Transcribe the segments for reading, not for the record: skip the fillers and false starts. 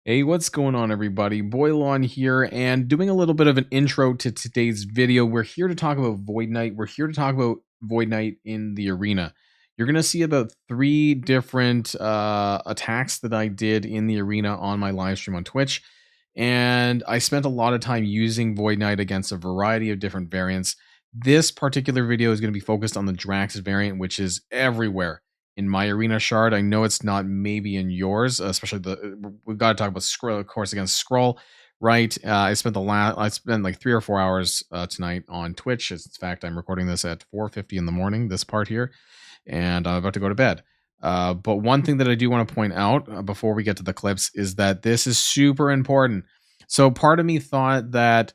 Hey, what's going on, everybody? Boilon here, and doing a little bit of an intro to today's video. We're here to talk about Void Knight. We're here to talk about Void Knight in the arena. You're going to see about 3 different attacks that I did in the arena on my live stream on Twitch. And I spent a lot of time using Void Knight against a variety of different variants. This particular video is going to be focused on the Drax variant, which is everywhere in my arena shard. I know it's not maybe in yours, especially we've got to talk about Skrull, of course, against Skrull, right? I spent like 3 or 4 hours tonight on Twitch. In fact, I'm recording this at 4:50 in the morning, this part here, and I'm about to go to bed. But one thing that I do want to point out before we get to the clips is that this is super important. So part of me thought that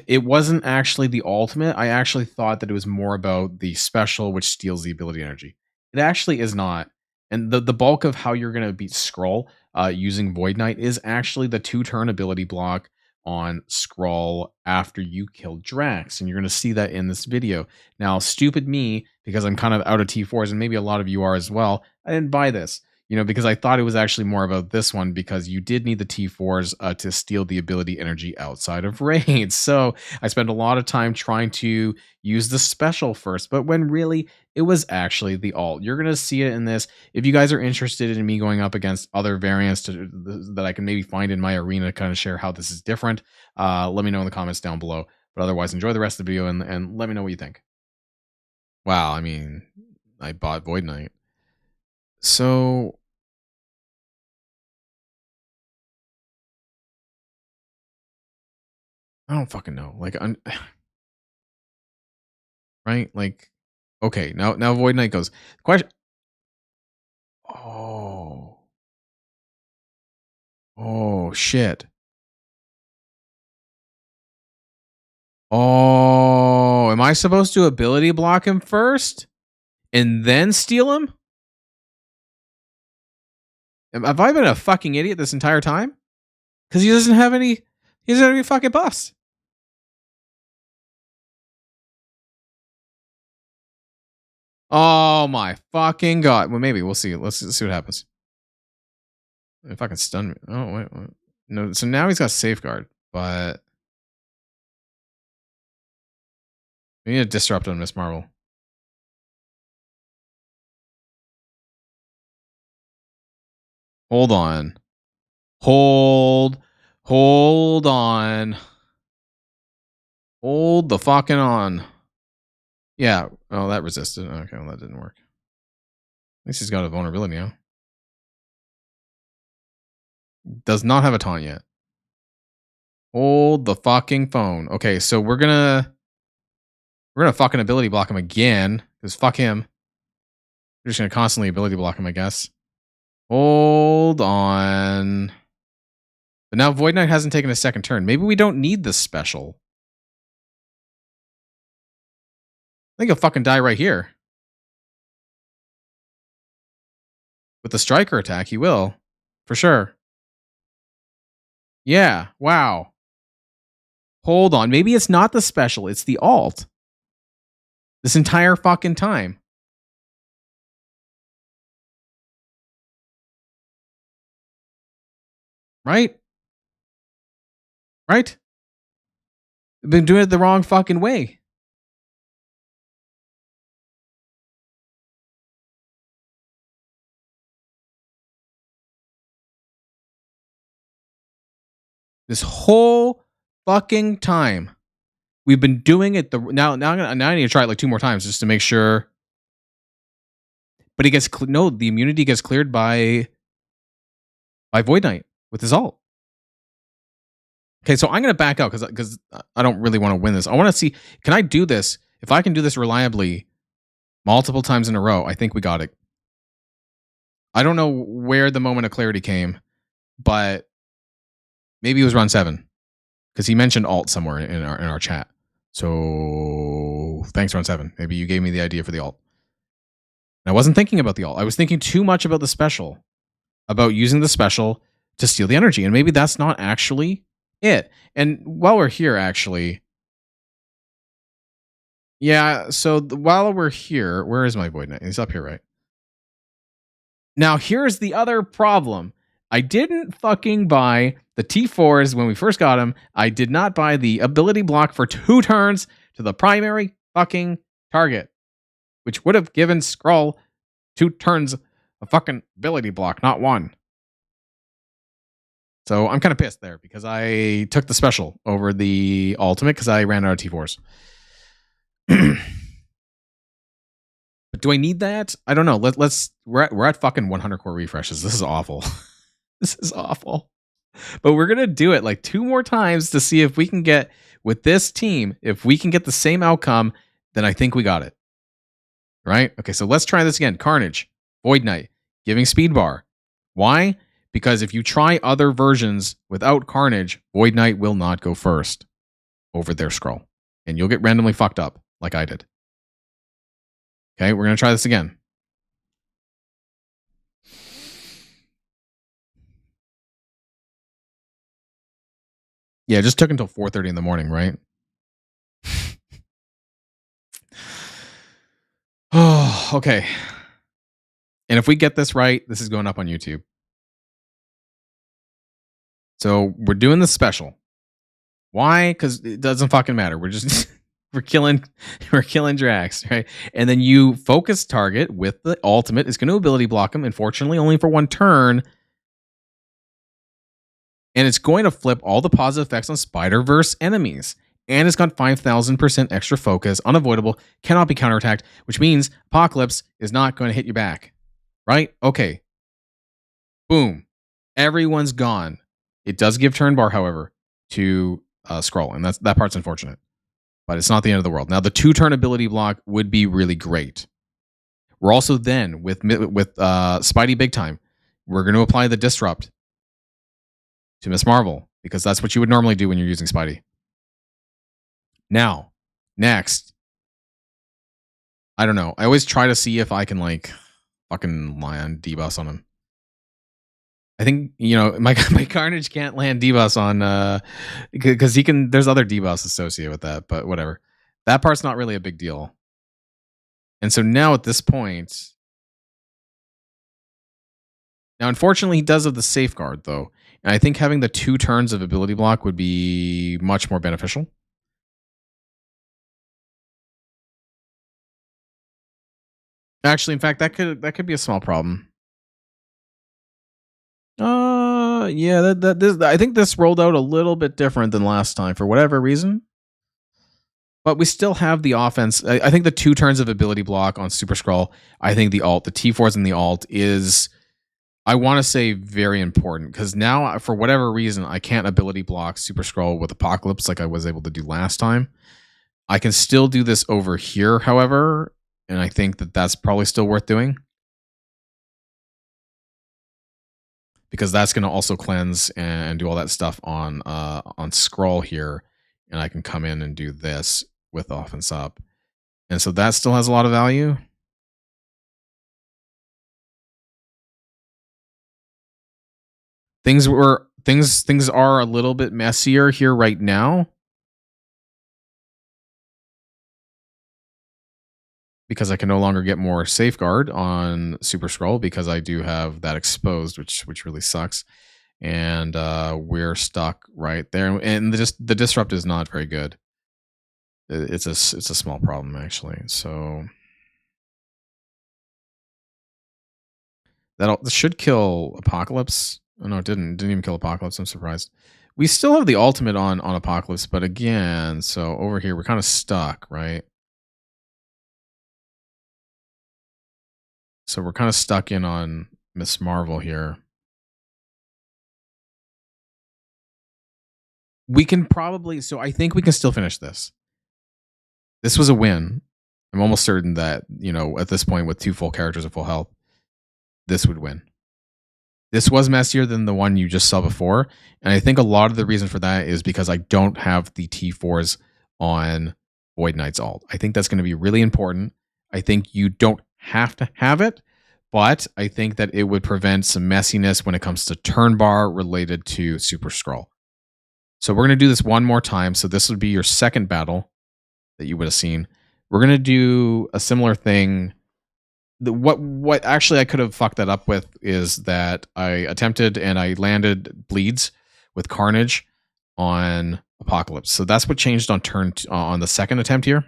it wasn't actually the ultimate. I actually thought that it was more about the special, which steals the ability energy. It actually is not. And the bulk of how you're going to beat Skrull using Void Knight is actually the 2-turn ability block on Skrull after you kill Drax. And you're going to see that in this video. Now, stupid me, because I'm kind of out of T4s, and maybe a lot of you are as well, I didn't buy this. Because I thought it was actually more about this one, because you did need the T4s to steal the ability energy outside of raids. So I spent a lot of time trying to use the special first, but when really it was actually the alt. You're going to see it in this. If you guys are interested in me going up against other variants that I can maybe find in my arena to kind of share how this is different, let me know in the comments down below. But otherwise, enjoy the rest of the video and let me know what you think. Wow, I mean, I bought Void Knight. So I don't fucking know. Like, I'm right. Like, okay, now Void Knight goes. Question. Oh shit. Oh, am I supposed to ability block him first and then steal him? Have I been a fucking idiot this entire time? Because he doesn't have any. He doesn't have any fucking buffs. Oh my fucking god. Well, maybe we'll see. Let's see what happens. If I can stun me. Oh wait. No. So now he's got safeguard, but we need to disrupt on Miss Marvel. Hold on. Hold on. Hold the fucking on. Yeah. Oh, that resisted. Okay, well, that didn't work. At least he's got a vulnerability now. Does not have a taunt yet. Hold the fucking phone. Okay, so we're gonna fucking ability block him again. Because fuck him. We're just gonna constantly ability block him, I guess. Hold on. But now Void Knight hasn't taken a second turn. Maybe we don't need this special. I think he'll fucking die right here. With the striker attack, he will. For sure. Yeah, wow. Hold on. Maybe it's not the special, it's the alt. This entire fucking time. Right? Right? I've been doing it the wrong fucking way. This whole fucking time. We've been doing it now I need to try it like 2 more times just to make sure. But he gets the immunity gets cleared by Void Knight with his ult. Okay, so I'm going to back out because I don't really want to win this. I want to see, can I do this? If I can do this reliably multiple times in a row, I think we got it. I don't know where the moment of clarity came, but maybe it was round 7 because he mentioned alt somewhere in our chat. So thanks, round 7. Maybe you gave me the idea for the alt. And I wasn't thinking about the alt. I was thinking too much about the special, about using the special to steal the energy. And maybe that's not actually it. And while we're here, actually, yeah, so while we're here, where is my Void Knight? He's up here, right? Now, here's the other problem. I didn't fucking buy the T4s when we first got them. I did not buy the ability block for 2 turns to the primary fucking target, which would have given Skrull 2 turns of fucking ability block, not 1. So I'm kind of pissed there because I took the special over the ultimate because I ran out of T4s. But do I need that? I don't know. We're at fucking 100 core refreshes. This is awful. This is awful. But we're gonna do it like 2 more times to see if we can get with this team. If we can get the same outcome, then I think we got it. Right? Okay, so let's try this again. Carnage, Void Knight, giving speed bar. Why? Because if you try other versions without Carnage, Void Knight will not go first over their Skrull, and you'll get randomly fucked up like I did. Okay, we're going to try this again. Yeah, it just took until 4:30 in the morning, right? Oh, okay. And if we get this right, this is going up on YouTube. So we're doing the special. Why? Because it doesn't fucking matter. We're just we're killing Drax, right? And then you focus target with the ultimate. It's going to ability block him, unfortunately, only for 1 turn. And it's going to flip all the positive effects on Spider-Verse enemies. And it's got 5,000% extra focus, unavoidable, cannot be counterattacked, which means Apocalypse is not going to hit you back. Right? Okay. Boom. Everyone's gone. It does give turn bar, however, to Skrull, and that part's unfortunate. But it's not the end of the world. Now, the 2-turn ability block would be really great. We're also then, with Spidey Big Time, we're going to apply the Disrupt to Miss Marvel, because that's what you would normally do when you're using Spidey. Now, next, I don't know. I always try to see if I can, like, fucking land debuffs on him. I think, you know, my Carnage can't land debuffs on, because he can, there's other debuffs associated with that, but whatever. That part's not really a big deal. And so now at this point, now unfortunately he does have the safeguard though. And I think having the 2 turns of ability block would be much more beneficial. Actually, in fact, that could be a small problem. Yeah, I think this rolled out a little bit different than last time for whatever reason. But we still have the offense. I think the 2 turns of ability block on Super Skrull, I think the T4s and the alt is, I want to say, very important. Because now, for whatever reason, I can't ability block Super Skrull with Apocalypse like I was able to do last time. I can still do this over here, however, and I think that that's probably still worth doing. Because that's going to also cleanse and do all that stuff on Skrull here. And I can come in and do this with offense up. And so that still has a lot of value. Things are a little bit messier here right now. Because I can no longer get more safeguard on Super Skrull because I do have that exposed, which really sucks. And we're stuck right there. And the disrupt is not very good. It's a small problem actually. So that should kill Apocalypse. Oh no, it didn't even kill Apocalypse. I'm surprised. We still have the ultimate on Apocalypse, but again, so over here we're kind of stuck, right? So we're kind of stuck in on Miss Marvel here. We can probably, so I think we can still finish this. This was a win. I'm almost certain that, you know, at this point with 2 full characters at full health, this would win. This was messier than the one you just saw before. And I think a lot of the reason for that is because I don't have the T4s on Void Knight's alt. I think that's going to be really important. I think you don't have to have it, but I think that it would prevent some messiness when it comes to turn bar related to Super Skrull. So we're going to do this one more time. So this would be your second battle that you would have seen. We're going to do a similar thing what actually I could have fucked that up with is that I attempted and I landed bleeds with Carnage on Apocalypse. So that's what changed on on the second attempt here.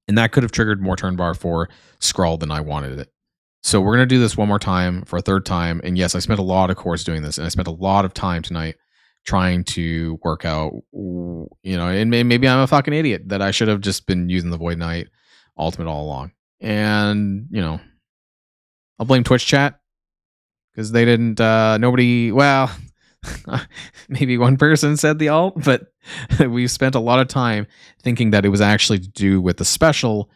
And that could have triggered more turn bar for Skrull than I wanted it. So we're going to do this one more time for a third time. And yes, I spent a lot of course doing this, and I spent a lot of time tonight trying to work out, and maybe I'm a fucking idiot that I should have just been using the Void Knight ultimate all along. And, I'll blame Twitch chat because they didn't, nobody, well, maybe one person said the alt, but we spent a lot of time thinking that it was actually to do with the special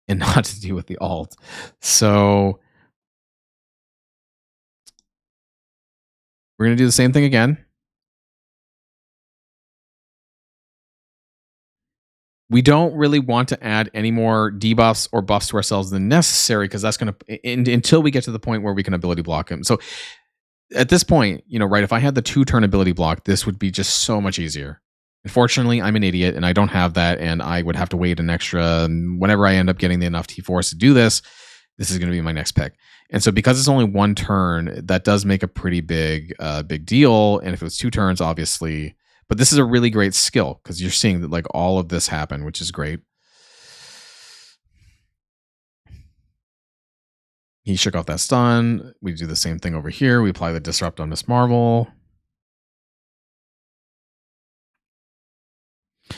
and not to do with the alt. So we're going to do the same thing again. We don't really want to add any more debuffs or buffs to ourselves than necessary, because that's going to, until we get to the point where we can ability block him. So at this point, right, if I had the 2-turn ability block, this would be just so much easier. Unfortunately, I'm an idiot and I don't have that, and I would have to wait an extra, whenever I end up getting enough T-Force to do this, this is going to be my next pick. And so because it's only 1 turn, that does make a pretty big deal. And if it was 2 turns, obviously, but this is a really great skill because you're seeing that like all of this happen, which is great. He shook off that stun. We do the same thing over here. We apply the disrupt on Miss Marvel.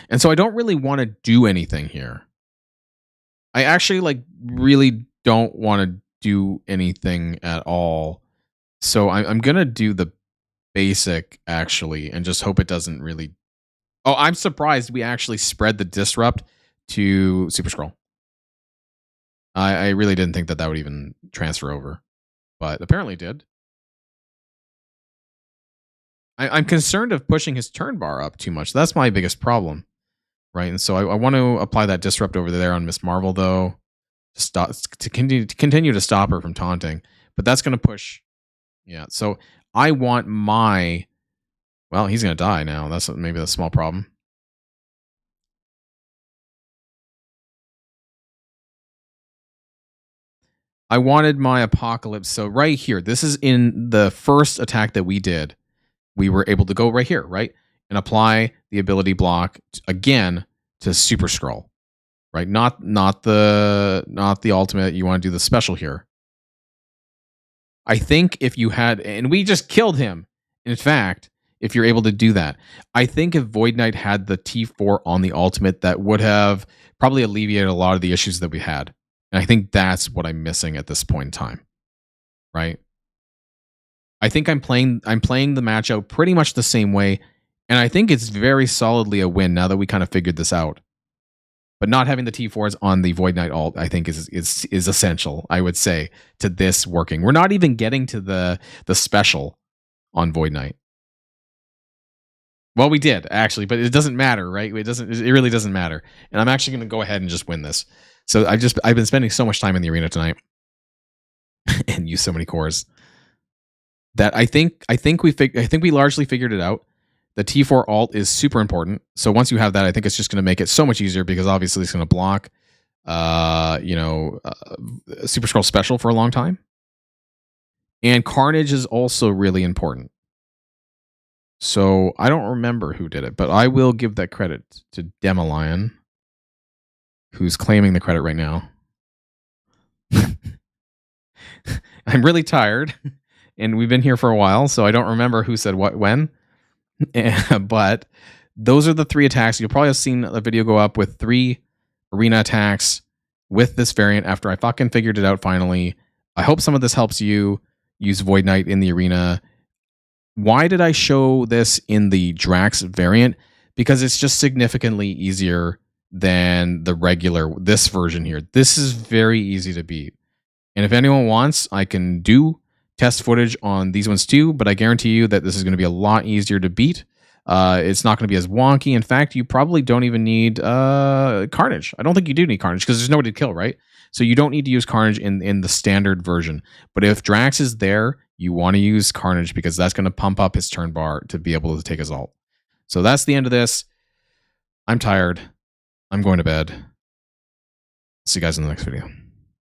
And so I don't really want to do anything here. I actually really don't want to do anything at all. So I'm going to do the basic actually and just hope it doesn't really. Oh, I'm surprised we actually spread the disrupt to Super Skrull. I really didn't think that would even transfer over, but apparently it did. I'm concerned of pushing his turn bar up too much. That's my biggest problem, right? And so I want to apply that disrupt over there on Miss Marvel, though, to continue to stop her from taunting. But that's going to push. Yeah, so I want my. Well, he's going to die now. That's maybe a small problem. I wanted my Apocalypse. So right here, this is in the first attack that we did. We were able to go right here, right? And apply the ability block again to Super Skrull, right? Not the ultimate. You want to do the special here. I think if you had, and we just killed him. In fact, if you're able to do that, I think if Void Knight had the T4 on the ultimate, that would have probably alleviated a lot of the issues that we had. And I think that's what I'm missing at this point in time, right? I think I'm playing the match out pretty much the same way, and I think it's very solidly a win now that we kind of figured this out. But not having the T4s on the Void Knight ult, I think is essential, I would say, to this working. We're not even getting to the special on Void Knight. Well, we did actually, but it doesn't matter, right? It really doesn't matter. And I'm actually going to go ahead and just win this. So I've been spending so much time in the arena tonight and use so many cores that I think we largely figured it out. The T4 alt is super important. So once you have that, I think it's just going to make it so much easier, because obviously it's going to block Super Skrull special for a long time. And Carnage is also really important. So I don't remember who did it, but I will give that credit to Demolion, who's claiming the credit right now. I'm really tired, and we've been here for a while, so I don't remember who said what when. But those are the 3 attacks. You'll probably have seen a video go up with 3 arena attacks with this variant after I fucking figured it out finally. I hope some of this helps you use Void Knight in the arena. Why did I show this in the Drax variant? Because it's just significantly easier than the regular, this version here. This is very easy to beat. And if anyone wants, I can do test footage on these ones too, but I guarantee you that this is going to be a lot easier to beat. It's not going to be as wonky. In fact, you probably don't even need Carnage. I don't think you do need Carnage because there's nobody to kill, right? So you don't need to use Carnage in the standard version. But if Drax is there, you want to use Carnage because that's going to pump up his turn bar to be able to take his ult. So that's the end of this. I'm tired. I'm going to bed. See you guys in the next video.